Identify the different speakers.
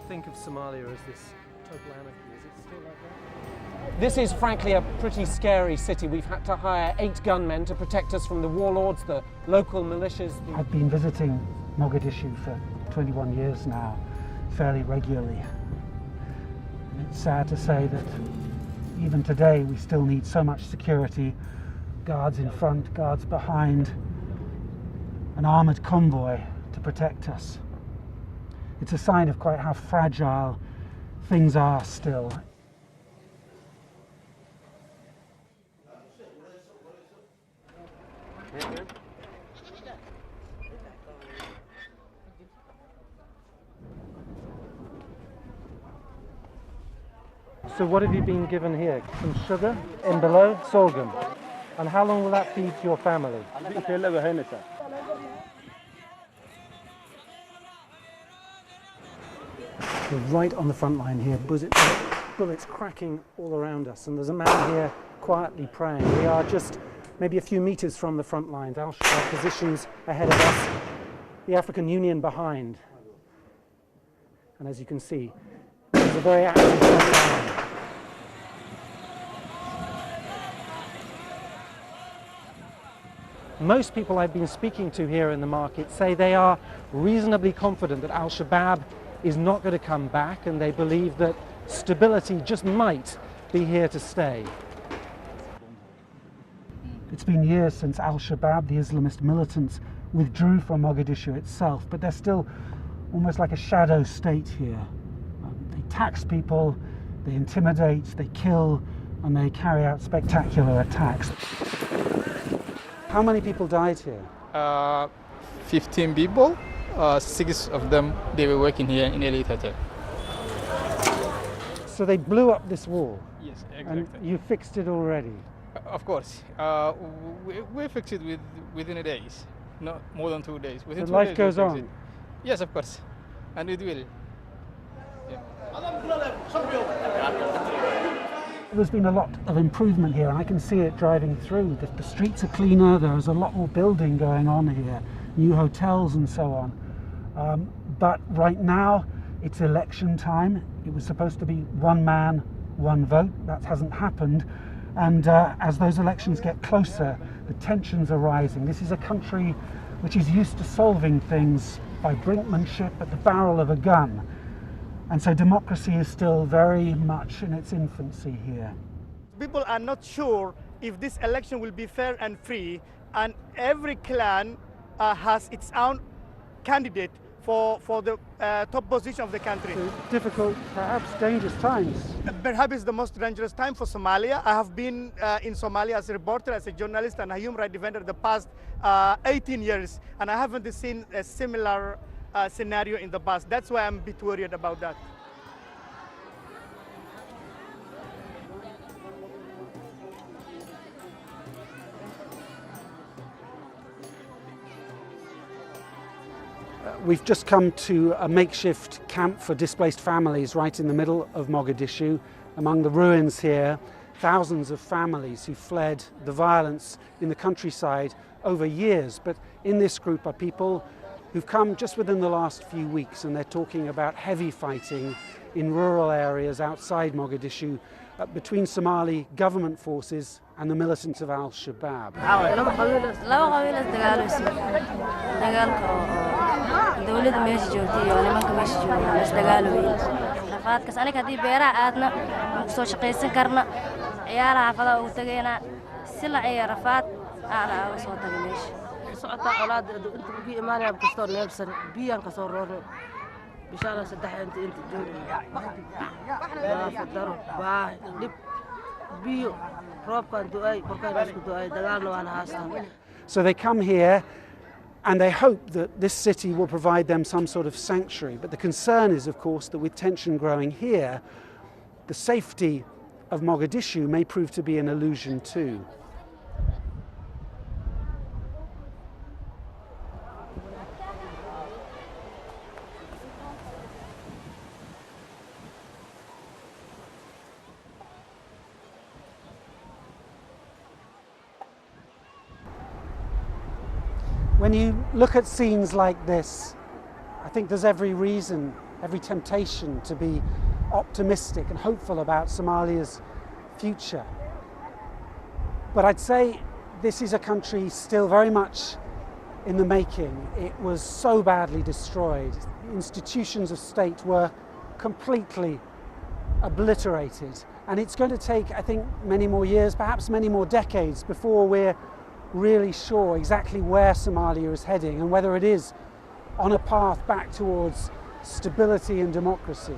Speaker 1: think of Somalia as this total anarchy? Is it still like that?
Speaker 2: This is frankly a pretty scary city. We've had to hire 8 gunmen to protect us from the warlords, the local militias.
Speaker 3: I've been visiting Mogadishu for 21 years now, fairly regularly. And it's sad to say that even today we still need so much security, guards in front, guards behind, an armoured convoy to protect us. It's a sign of quite how fragile things are still.
Speaker 1: So what have you been given here? Some sugar, and below sorghum. And how long will that feed your family?
Speaker 2: We're right on the front line here, bullets cracking all around us, and there's a man here quietly praying. We are just maybe a few meters from the front lines. Al-Shabaab positions ahead of us, the African Union behind. And as you can see, there's a very active front line. Most people I've been speaking to here in the market say they are reasonably confident that Al-Shabaab is not going to come back, and they believe that stability just might be here to stay.
Speaker 3: It's been years since Al-Shabaab, the Islamist militants, withdrew from Mogadishu itself, but they're still almost like a shadow state here. They tax people, they intimidate, they kill, and they carry out spectacular attacks.
Speaker 2: How many people died here?
Speaker 4: 15 people. 6 of them, they were working here in Elite Hotel.
Speaker 2: So they blew up this wall?
Speaker 4: Yes, exactly.
Speaker 2: And you fixed it already?
Speaker 4: Of course. We fixed it within a days, not more than 2 days. Within
Speaker 2: so
Speaker 4: 2
Speaker 2: life
Speaker 4: days
Speaker 2: goes
Speaker 4: we fix
Speaker 2: on?
Speaker 4: It. Yes, of course. And it will. Yeah.
Speaker 3: There's been a lot of improvement here, and I can see it driving through. The streets are cleaner, there's a lot more building going on here, new hotels and so on. But right now, it's election time. It was supposed to be one man, one vote. That hasn't happened. And as those elections get closer, the tensions are rising. This is a country which is used to solving things by brinkmanship at the barrel of a gun. And so democracy is still very much in its infancy here.
Speaker 5: People are not sure if this election will be fair and free, and every clan has its own candidate for the top position of the country.
Speaker 3: So difficult, perhaps dangerous times.
Speaker 5: Perhaps it's the most dangerous time for Somalia. I have been in Somalia as a reporter, as a journalist, and a human rights defender the past 18 years, and I haven't seen a similar scenario in the past. That's why I'm a bit worried about that.
Speaker 2: We've just come to a makeshift camp for displaced families right in the middle of Mogadishu. Among the ruins here, thousands of families who fled the violence in the countryside over years. But in this group are people who've come just within the last few weeks, and they're talking about heavy fighting in rural areas outside Mogadishu between Somali government forces and the militants of Al-Shabaab.
Speaker 6: dawladda meesha joogtay iyo nimanka meesha jooga is dagaalooyin rafaadkaas aniga hadii beeraha aadna ku soo shaqeysan karna ciyaaraha xaafadaha ugu tagayna sila ay rafaad aan uga soo tagay meesha
Speaker 7: socota colaad inta ugu imaanaya kasto neebsan biyan ka soo roorno bishaara saddex inta jooga fadaro baa dib biyo roobkan du'ay korkaan isku du'ay dagaalna waan haastaa.
Speaker 2: So they come here and they hope that this city will provide them some sort of sanctuary. But the concern is, of course, that with tension growing here, the safety of Mogadishu may prove to be an illusion too. When you look at scenes like this, I think there's every reason every temptation to be optimistic and hopeful about Somalia's future. But I'd say this is a country still very much in the making. It was so badly destroyed. Institutions of state were completely obliterated. And it's going to take, I think, many more years, perhaps many more decades, before we're really sure exactly where Somalia is heading and whether it is on a path back towards stability and democracy.